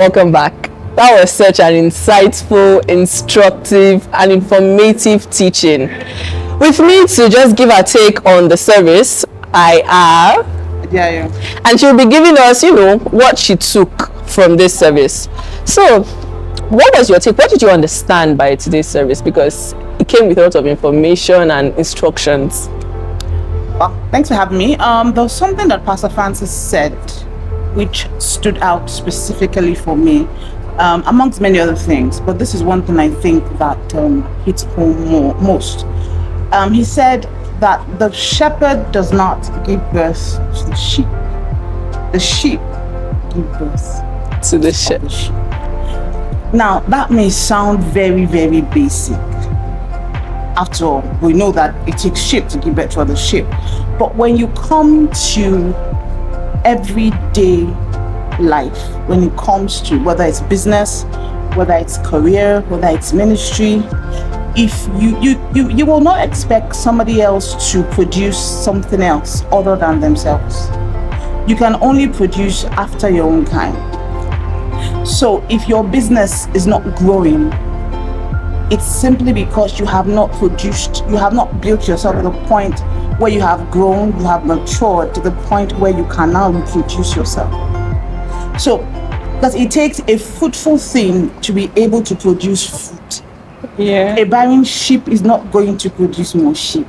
Welcome back. That was such an insightful, instructive, and informative teaching. With me to just give her take on the service, I have... Yeah. And she'll be giving us, what she took from this service. So, what was your take? What did you understand by today's service? Because it came with a lot of information and instructions. Well, thanks for having me. There was something that Pastor Francis said which stood out specifically for me, amongst many other things, but this is one thing I think that hits home most. He said that the shepherd does not give birth to the sheep. The sheep give birth to the shepherd. Now, that may sound very, very basic. After all, we know that it takes sheep to give birth to other sheep. But when you come to everyday life, when it comes to whether it's business, whether it's career, whether it's ministry, if you will not expect somebody else to produce something else other than themselves. You can only produce after your own kind. So if your business is not growing, it's simply because you have not produced, you have not built yourself to the point where you have grown, you have matured to the point where you can now reproduce yourself. So, because it takes a fruitful thing to be able to produce fruit. Yeah. A barren sheep is not going to produce more sheep.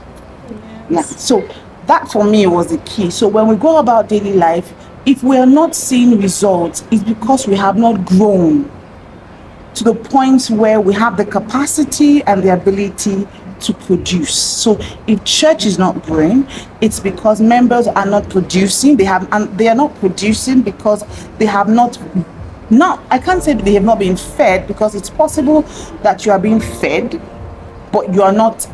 Yes. Yeah. So that for me was the key. So when we go about daily life, if we are not seeing results, it's because we have not grown to the point where we have the capacity and the ability to produce. So if church is not growing, it's because members are not producing. They are not producing because they have not, I can't say they have not been fed, because it's possible that you are being fed, but you are not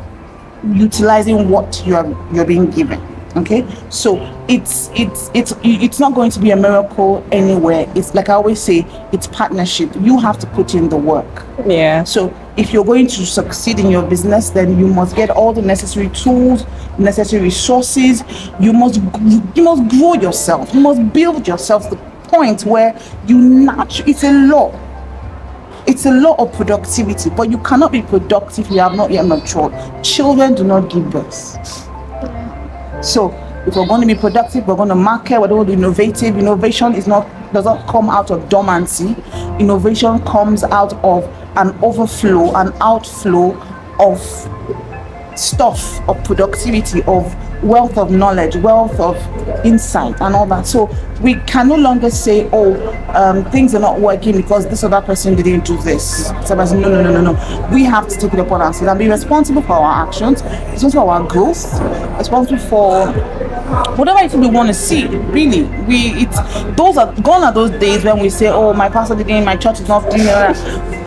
utilizing what you're being given. Okay, so it's not going to be a miracle anywhere. It's like I always say, it's partnership. You have to put in the work. Yeah. So if you're going to succeed in your business, then you must get all the necessary tools, necessary resources. You must grow yourself. You must build yourself to the point where it's a law. It's a law of productivity, but you cannot be productive if you have not yet matured. Children do not give birth. So if we're going to be productive, we're going to market, we're going to be innovative. Innovation does not come out of dormancy. Innovation comes out of an overflow, an outflow of stuff, of productivity, of wealth of knowledge, wealth of insight and all that. So we can no longer say, things are not working because this other person didn't do this. So no. We have to take it upon ourselves and be responsible for our actions, responsible for our growth, responsible for whatever it is we want to see. Really, those are gone are those days when we say, my pastor didn't, my church is not doing that.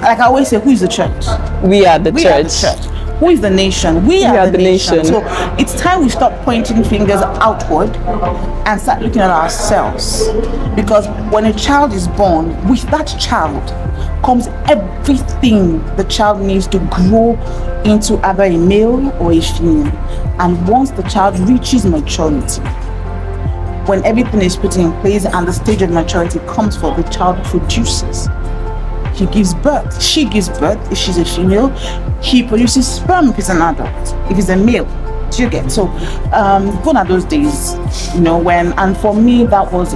Like I always say, who is the church? We are the church. Who is the nation? We are the nation. So it's time we stop pointing fingers outward and start looking at ourselves. Because when a child is born, with that child comes everything the child needs to grow into either a male or a female. And once the child reaches maturity, when everything is put in place and the stage of maturity comes for, the child produces. He gives birth, she gives birth if she's a female. He produces sperm if he's an adult, if he's a male. Do you get? So gone are those days, and for me that was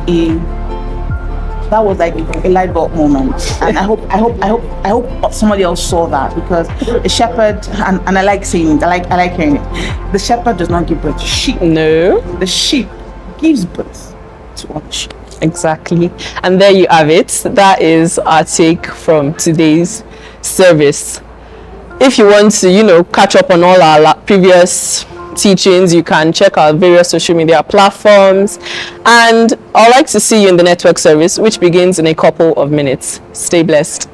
like a light bulb moment. And I hope somebody else saw that, because the shepherd, and I like saying it, I like hearing it. The shepherd does not give birth to sheep. No. The sheep gives birth to other sheep. Exactly. And there you have it. That is our take from today's service. If you want to, catch up on all our previous teachings, you can check our various social media platforms. And I'd like to see you in the network service, which begins in a couple of minutes. Stay blessed.